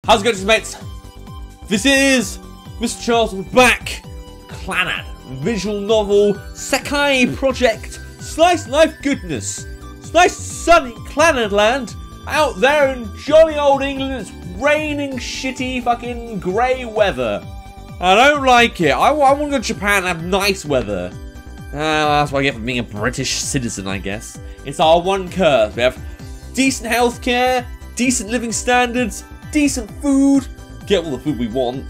How's it going, mates? This is Mrjacharles. We're back. Clannad, visual novel, Sekai project, slice life goodness. It's nice sunny Clannad land out there in jolly old England. It's raining shitty fucking grey weather. I don't like it. I want to go to Japan and have nice weather. That's what I get for being a British citizen, I guess. It's our one curse. We have decent healthcare, decent living standards, decent food. Get all the food we want.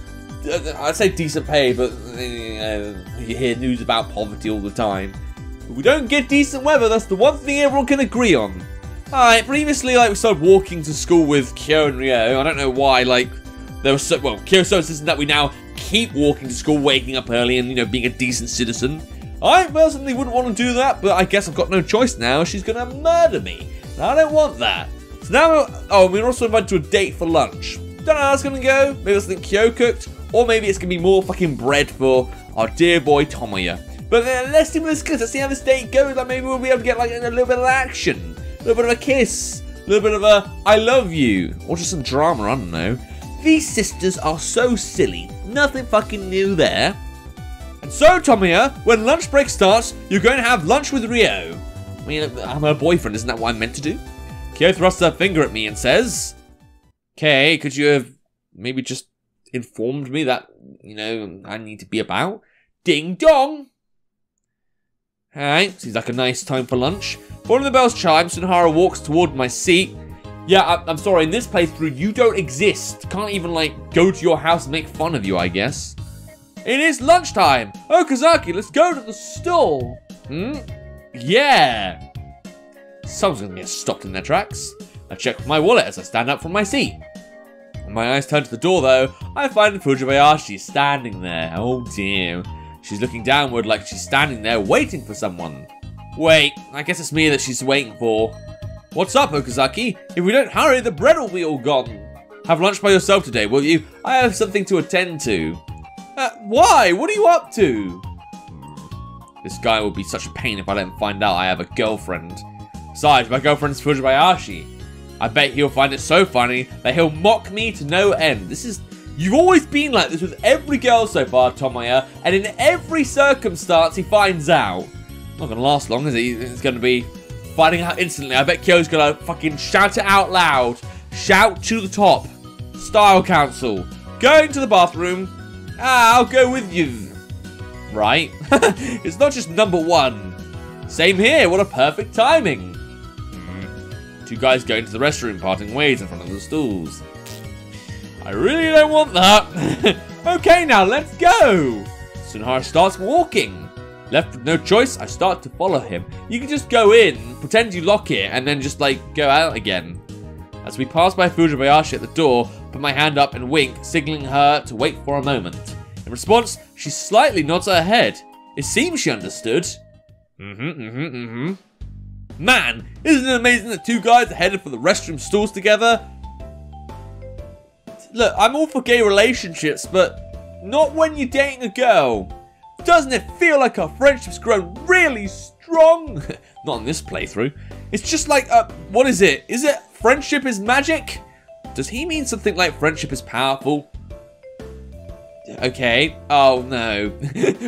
I'd say decent pay, but you hear news about poverty all the time. If we don't get decent weather, that's the one thing everyone can agree on. Alright, previously, we started walking to school with Kyo and Ryou. I don't know why, there was so, well, Kyo's so insistent that we now keep walking to school, waking up early and, being a decent citizen. I personally wouldn't want to do that, but I guess I've got no choice now. She's gonna murder me. And I don't want that. So now, we're also invited to a date for lunch. Don't know how it's gonna go. Maybe it's something Kyo cooked, or maybe it's gonna be more fucking bread for our dear boy Tomoya. But let's see what this goes. Let's see how this date goes. Maybe we'll be able to get a little bit of action, a little bit of a kiss, a little bit of a I love you, or just some drama. I don't know. These sisters are so silly. Nothing fucking new there. And so, Tomoya, when lunch break starts, you're going to have lunch with Ryou. I mean, I'm her boyfriend. Isn't that what I'm meant to do? Kyo thrusts her finger at me and says, "Okay, could you have maybe just informed me that, I need to be about?" Ding dong! Alright, seems like a nice time for lunch. Before the bells chime, Sunahara walks toward my seat. Yeah, I'm sorry, in this playthrough, you don't exist. Can't even, go to your house and make fun of you, I guess. It is lunchtime! Okazaki, let's go to the store! Yeah! Someone's gonna get stopped in their tracks. I check my wallet as I stand up from my seat. When my eyes turn to the door, though, I find Fujibayashi standing there. Oh dear. She's looking downward like she's standing there waiting for someone. Wait, I guess it's me that she's waiting for. What's up, Okazaki? If we don't hurry, the bread will be all gone. Have lunch by yourself today, will you? I have something to attend to. Why? What are you up to? This guy will be such a pain if I let him find out I have a girlfriend. Besides, my girlfriend's Fujibayashi. I bet he'll find it so funny that he'll mock me to no end. You've always been like this with every girl so far, Tomoya, and in every circumstance he finds out. Not gonna last long, is he? It's gonna be finding out instantly. I bet Kyo's gonna fucking shout it out loud. Shout to the top. Style council. Going to the bathroom. I'll go with you. Right? It's not just number one. Same here, what a perfect timing. Two guys go into the restroom, parting ways in front of the stools. I really don't want that. Okay, now let's go. Sunahara starts walking. Left with no choice, I start to follow him. You can just go in, pretend you lock it, and then just go out again. As we pass by Fujibayashi at the door, put my hand up and wink, signaling her to wait for a moment. In response, she slightly nods her head. It seems she understood. Man, isn't it amazing that two guys are headed for the restroom stalls together? Look, I'm all for gay relationships, but not when you're dating a girl. Doesn't it feel like our friendship's grown really strong? Not in this playthrough. It's just what is it? Is it friendship is magic? Does he mean something like friendship is powerful? Okay. Oh, no.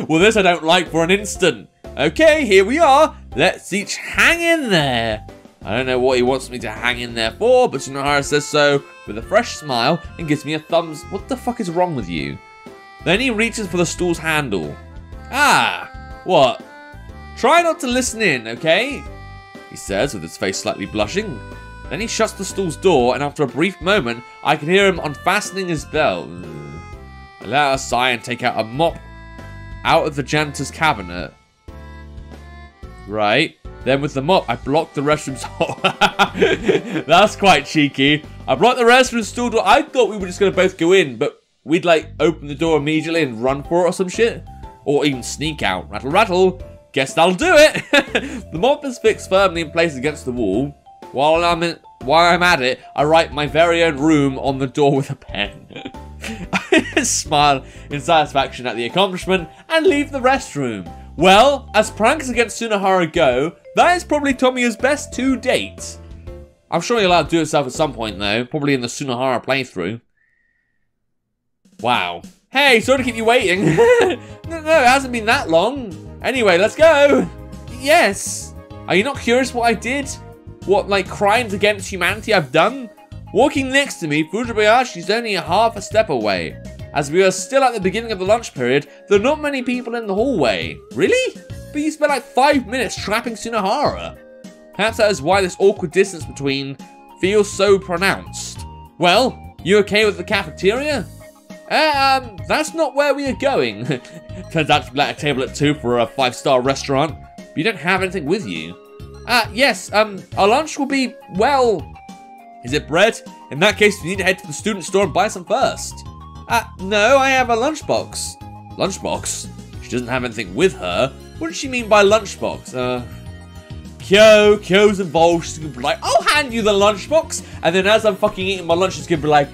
Well, this I don't like for an instant. Okay, here we are. Let's each hang in there. I don't know what he wants me to hang in there for, but Sunahara says so with a fresh smile and gives me a thumbs. What the fuck is wrong with you? Then he reaches for the stool's handle. What? Try not to listen in, okay? He says with his face slightly blushing. Then he shuts the stool's door, and after a brief moment, I can hear him unfastening his belt. I let out a sigh and take out a mop out of the janitor's cabinet. Right. Then with the mop, I blocked the restroom door. That's quite cheeky. I blocked the restroom stool door. I thought we were just going to both go in, but we'd open the door immediately and run for it or some shit. Or even sneak out. Rattle, rattle. Guess that'll do it. The mop is fixed firmly in place against the wall. While I'm at it, I write my very own room on the door with a pen. I smile in satisfaction at the accomplishment and leave the restroom. Well, as pranks against Sunahara go, that is probably Tomoya's best to date. I'm sure he'll outdo himself at some point though, probably in the Sunahara playthrough. Wow. Hey, sorry to keep you waiting. No, it hasn't been that long. Anyway, let's go. Yes. Are you not curious what I did? What, like, crimes against humanity I've done? Walking next to me, Mrjacharles is only half a step away. As we are still at the beginning of the lunch period, there are not many people in the hallway. Really? But you spent like 5 minutes trapping Sunahara. Perhaps that is why this awkward distance between feels so pronounced. Well, you okay with the cafeteria? That's not where we are going. Turns out to be like a table at 2 for a 5-star restaurant. But you don't have anything with you. Yes, our lunch will be, well... Is it bread? In that case, you need to head to the student store and buy some first. No, I have a lunchbox. Lunchbox? She doesn't have anything with her. What does she mean by lunchbox? Kyo's involved. She's gonna be like, I'll hand you the lunchbox. And then as I'm fucking eating my lunch, she's gonna be like,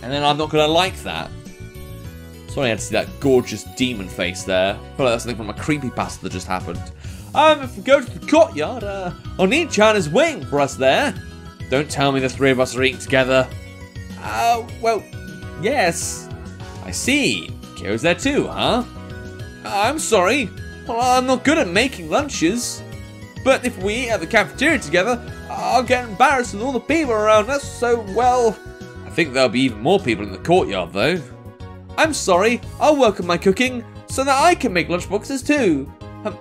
and then I'm not gonna like that. Sorry I had to see that gorgeous demon face there. I feel like that's something from a creepypasta that just happened. If we go to the courtyard, Oni-chan is waiting for us there. Don't tell me the 3 of us are eating together. Well, yes. I see. Kyo's there too, huh? I'm sorry. Well, I'm not good at making lunches. But if we eat at the cafeteria together, I'll get embarrassed with all the people around us, so, well... I think there'll be even more people in the courtyard, though. I'm sorry. I'll work on my cooking so that I can make lunchboxes too.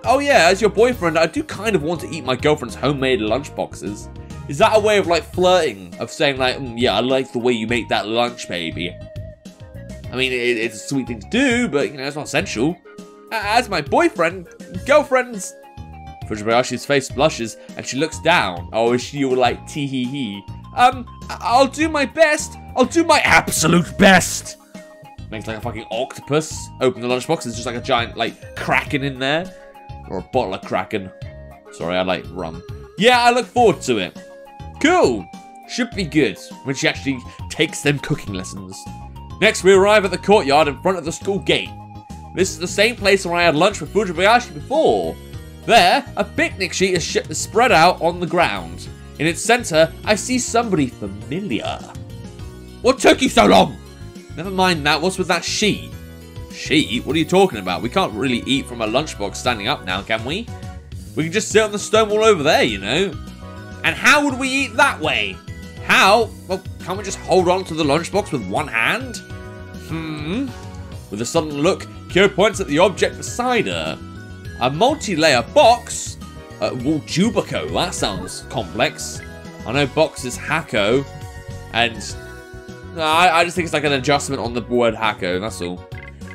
Oh yeah, as your boyfriend, I do kind of want to eat my girlfriend's homemade lunchboxes. Is that a way of, like, flirting? Of saying, like, yeah, I like the way you make that lunch, baby. I mean, it's a sweet thing to do, but, you know, it's not essential. As my boyfriend, girlfriend's... Fujibayashi's face blushes, and she looks down. Oh, is she all like, tee-hee-hee? I'll do my best. I'll do my absolute best. Makes like a fucking octopus. Open the lunchbox, there's just like a giant, like, kraken in there. Or a bottle of kraken. Sorry, I like rum. Yeah, I look forward to it. Cool. Should be good when she actually takes them cooking lessons. Next, we arrive at the courtyard in front of the school gate. This is the same place where I had lunch with Fujibayashi before. There, a picnic sheet is spread out on the ground. In its center, I see somebody familiar. What took you so long? Never mind that, what's with that sheet? Sheet? What are you talking about? We can't really eat from a lunchbox standing up now, can we? We can just sit on the stone wall over there, you know. And how would we eat that way? How? Well, can't we just hold on to the lunchbox with one hand? With a sudden look, Kyo points at the object beside her. A multi-layer box? Well, Jubako, that sounds complex. I know box is Hako, and I just think it's like an adjustment on the word Hako, that's all.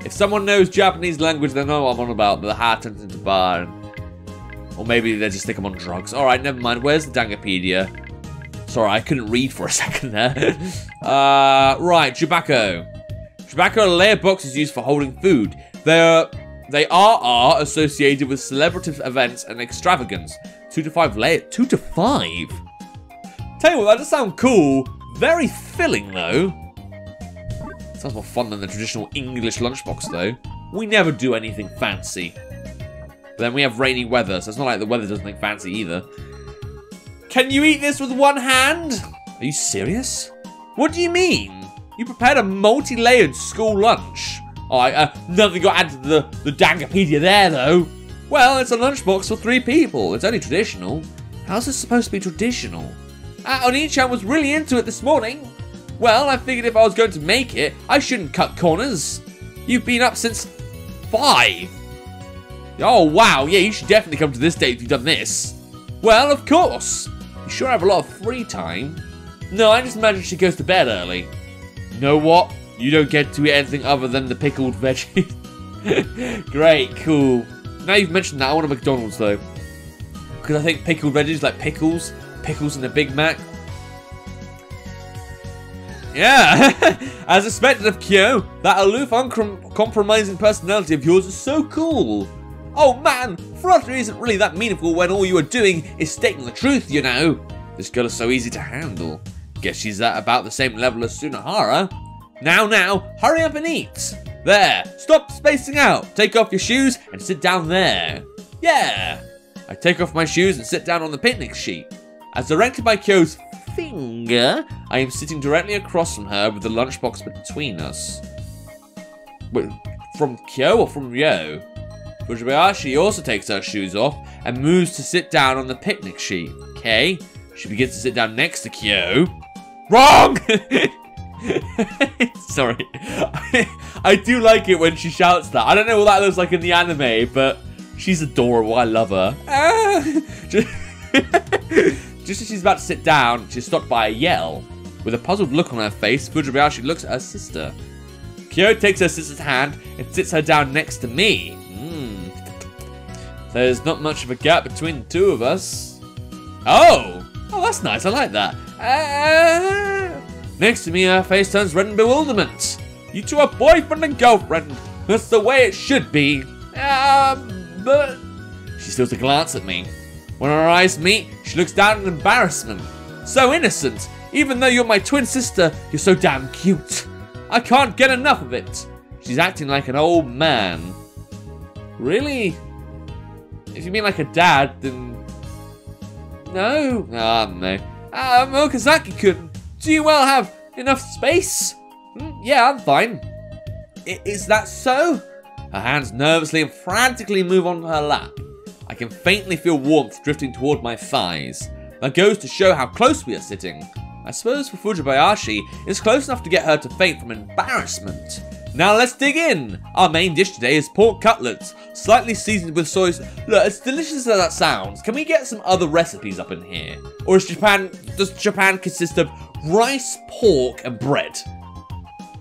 If someone knows Japanese language, they know what I'm on about, the hat turns into bar. Or maybe they just think I'm on drugs. Alright, never mind. Where's the Dangapedia? Sorry, I couldn't read for a second there. Right, Jubako. Jubako are layer boxes used for holding food. They are associated with celebrative events and extravagance. 2 to 5 layer. 2 to 5? Tell you what, that does sound cool. Very filling, though. Sounds more fun than the traditional English lunchbox, though. We never do anything fancy. But then we have rainy weather, so it's not like the weather does anything fancy either. Can you eat this with one hand? Are you serious? What do you mean? You prepared a multi-layered school lunch. Alright, nothing got added to the Dangapedia there, though. Well, it's a lunchbox for 3 people. It's only traditional. How's this supposed to be traditional? Oni-chan was really into it this morning. Well, I figured if I was going to make it, I shouldn't cut corners. You've been up since 5. Oh, wow. Yeah, you should definitely come to this date if you've done this. Well, of course. You sure have a lot of free time. No, I just imagine she goes to bed early. You know what? You don't get to eat anything other than the pickled veggies. Great, cool. Now you've mentioned that, I want a McDonald's though. Because I think pickled veggies, like pickles in a Big Mac. Yeah, as expected of Kyo, that aloof, uncompromising personality of yours is so cool. Oh man, flattery isn't really that meaningful when all you are doing is stating the truth, you know. This girl is so easy to handle. Guess she's at about the same level as Sunahara. Now, hurry up and eat. There, stop spacing out. Take off your shoes and sit down there. Yeah. I take off my shoes and sit down on the picnic sheet. As directed by Kyo's finger. I am sitting directly across from her with the lunchbox between us. Wait, from Kyo or from Ryou? Mrjacharles also takes her shoes off and moves to sit down on the picnic sheet. Okay, she begins to sit down next to Kyo. Wrong! Sorry. I do like it when she shouts that. I don't know what that looks like in the anime, but she's adorable. I love her. Just as she's about to sit down, she's stopped by a yell. With a puzzled look on her face, Mrjacharles looks at her sister. Kyo takes her sister's hand and sits her down next to me. There's not much of a gap between the two of us. Oh, that's nice. I like that. Next to me, her face turns red in bewilderment. You two are boyfriend and girlfriend. That's the way it should be. But... She steals a glance at me. When our eyes meet, she looks down in embarrassment. So innocent. Even though you're my twin sister, you're so damn cute. I can't get enough of it. She's acting like an old man. Really? If you mean like a dad, then... No? No. Mrjacharles-kun, do you well have enough space? Yeah, I'm fine. Is that so? Her hands nervously and frantically move onto her lap. I can faintly feel warmth drifting toward my thighs. That goes to show how close we are sitting. I suppose for Mrjacharles, it's close enough to get her to faint from embarrassment. Now let's dig in. Our main dish today is pork cutlets, slightly seasoned with soy sauce. Look, as delicious as that sounds, can we get some other recipes up in here? Or does Japan consist of rice, pork, and bread?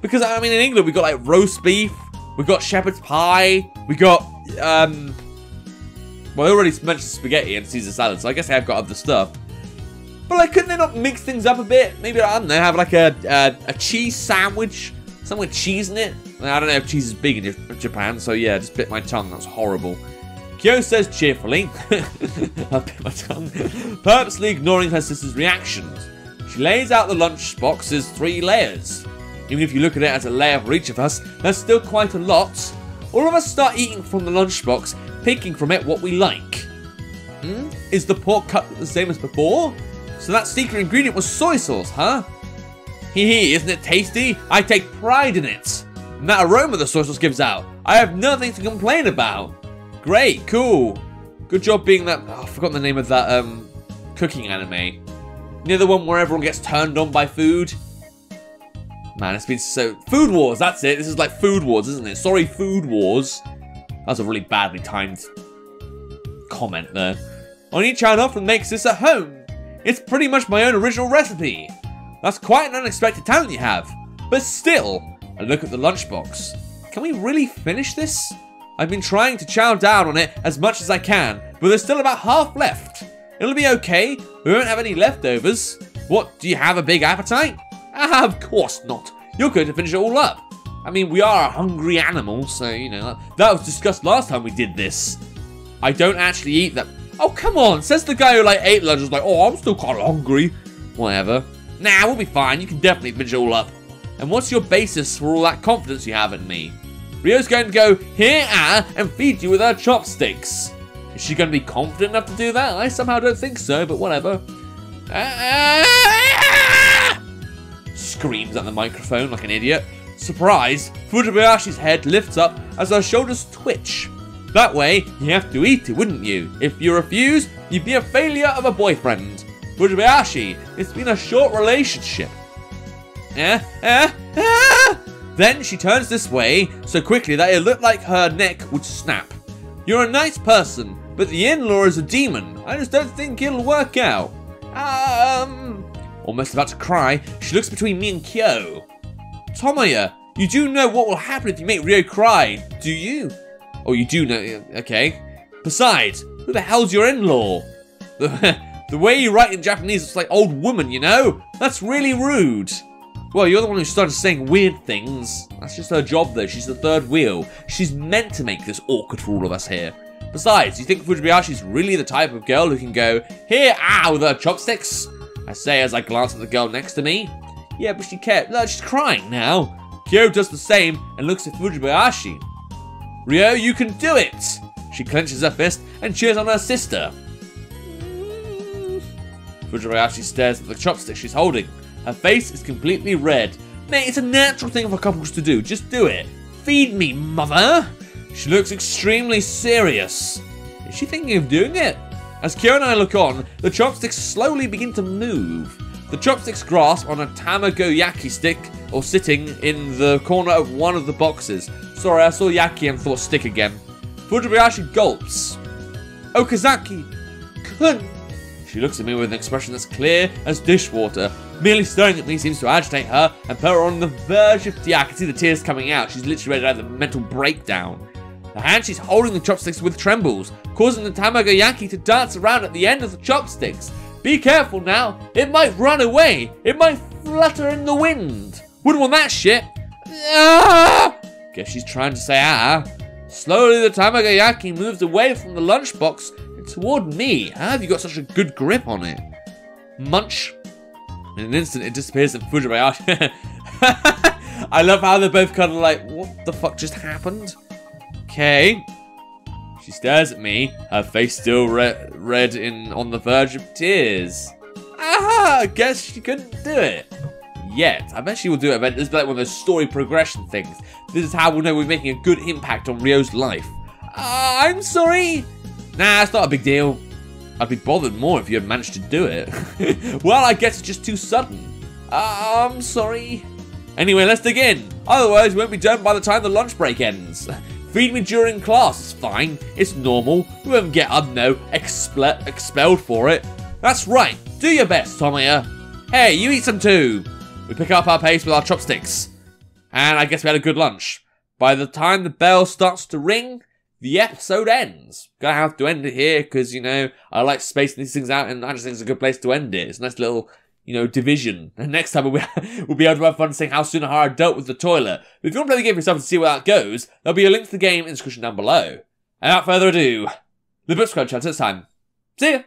Because, I mean, in England, we've got, like, roast beef, we've got shepherd's pie, we got, well, I already mentioned spaghetti and Caesar salad, so I guess I have got other stuff. But, like, couldn't they not mix things up a bit? Maybe, I don't know, have, like, a cheese sandwich? Something with cheese in it? I don't know if cheese is big in Japan, so yeah, just bit my tongue. That's horrible. Kyo says cheerfully, I bit my tongue, purposely ignoring her sister's reactions. She lays out the lunch box's 3 layers. Even if you look at it as a layer for each of us, that's still quite a lot. All of us start eating from the lunchbox, picking from it what we like. Is the pork cutlet the same as before? So that secret ingredient was soy sauce, huh? Hee, isn't it tasty? I take pride in it. And that aroma the soy sauce gives out, I have nothing to complain about. Great, cool. Good job being that... Oh, I've forgotten the name of that cooking anime. You know the one where everyone gets turned on by food? Man, it's been so... Food Wars, that's it. This is like Food Wars, isn't it? Sorry, Food Wars. That was a really badly timed comment there. Oni-chan often makes this at home. It's pretty much my own original recipe. That's quite an unexpected talent you have. But still, I look at the lunchbox. Can we really finish this? I've been trying to chow down on it as much as I can, but there's still about half left. It'll be okay. We won't have any leftovers. What, do you have a big appetite? Ah, of course not. You're going to finish it all up. I mean, we are a hungry animal, so, you know, that was discussed last time we did this. I don't actually eat that. Oh, come on, says the guy who, like, ate lunch, was like, oh, I'm still kind of hungry. Whatever. Nah, we'll be fine. You can definitely finish it all up. And what's your basis for all that confidence you have in me? Ryou's going to go, here, and feed you with her chopsticks. Is she going to be confident enough to do that? I somehow don't think so, but whatever. Screams at the microphone like an idiot. Surprised, Mrjacharles' head lifts up as her shoulders twitch. That way, you have to eat it, wouldn't you? If you refuse, you'd be a failure of a boyfriend. Mrjacharles, it's been a short relationship. Then she turns this way so quickly that it looked like her neck would snap. You're a nice person, but the in-law is a demon. I just don't think it'll work out. Almost about to cry, she looks between me and Kyo. Tomoya, you do know what will happen if you make Ryou cry, do you? Oh, you do know, okay. Besides, who the hell's your in-law? The way you write in Japanese, it's like old woman, you know? That's really rude. Well, you're the one who started saying weird things. That's just her job, though. She's the third wheel. She's meant to make this awkward for all of us here. Besides, you think Mrjacharles really the type of girl who can go, here, with her chopsticks? I say as I glance at the girl next to me. Yeah, but she can't. Look, she's crying now. Kyo does the same and looks at Mrjacharles. Ryou, you can do it! She clenches her fist and cheers on her sister. Mrjacharles stares at the chopstick she's holding. Her face is completely red. Mate, it's a natural thing for couples to do. Just do it. Feed me, mother. She looks extremely serious. Is she thinking of doing it? As Kyo and I look on, the chopsticks slowly begin to move. The chopsticks grasp on a tamagoyaki stick, or sitting in the corner of one of the boxes. Sorry, I saw yaki and thought stick again. Mrjacharles gulps. Okazaki, kun. She looks at me with an expression that's clear as dishwater. Merely staring at me seems to agitate her and put her on the verge of tears. I can see the tears coming out. She's literally ready to have a mental breakdown. The hand she's holding the chopsticks with trembles, causing the tamagoyaki to dance around at the end of the chopsticks. Be careful now. It might run away. It might flutter in the wind. Wouldn't want that shit. Ah! Guess she's trying to say ah. Slowly the tamagoyaki moves away from the lunchbox and toward me. How have you got such a good grip on it? Munch. In an instant it disappears in Mrjacharles. I love how they're both kind of like, what the fuck just happened? Okay. She stares at me, her face still red on the verge of tears. Ah, I guess she couldn't do it. Yet. I bet she will do it. This is like one of those story progression things. This is how we'll know we're making a good impact on Ryou's life. I'm sorry. Nah, it's not a big deal. I'd be bothered more if you had managed to do it. Well, I guess it's just too sudden. I'm sorry. Anyway, let's dig in. Otherwise, we won't be done by the time the lunch break ends. Feed me during class is fine. It's normal. We won't get, expelled for it. That's right. Do your best, Tomoya. Hey, you eat some too. We pick up our pace with our chopsticks. And I guess we had a good lunch. By the time the bell starts to ring, the episode ends. Gonna have to end it here because, you know, I like spacing these things out and I just think it's a good place to end it. It's a nice little, you know, division. And next time we'll be able to have fun seeing how Sunahara dealt with the toilet. But if you want to play the game for yourself to see where that goes, there'll be a link to the game in the description down below. And without further ado, the Book Squad chance this time. See ya!